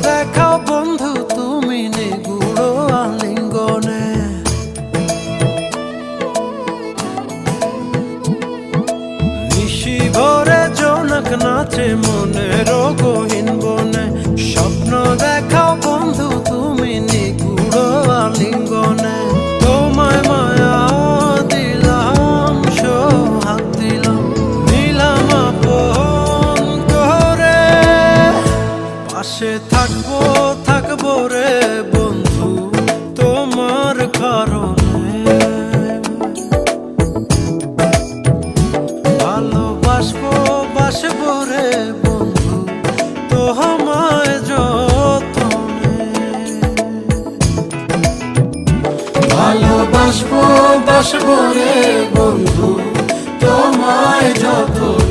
দেখাও বন্ধু তুমি নিগুড় আলিঙ্গনে। নিশি ভরে জোনাক নাচে মনের গহীন বনে। স্বপ্ন দেখাও বন্ধু তুমি নিগুড় আলিঙ্গনে। তোমায় মায়া দিলাম, সোহাগ দিলাম, নিলাম আপন করে। পাশে থাকবো থাকবো রে বন্ধু তোমার কারণে। ভালোবাসবো বাসবো রে বন্ধু তোমায় যতনে। ভালোবাসবো বাসবো রে বন্ধু তোমায় যতনে।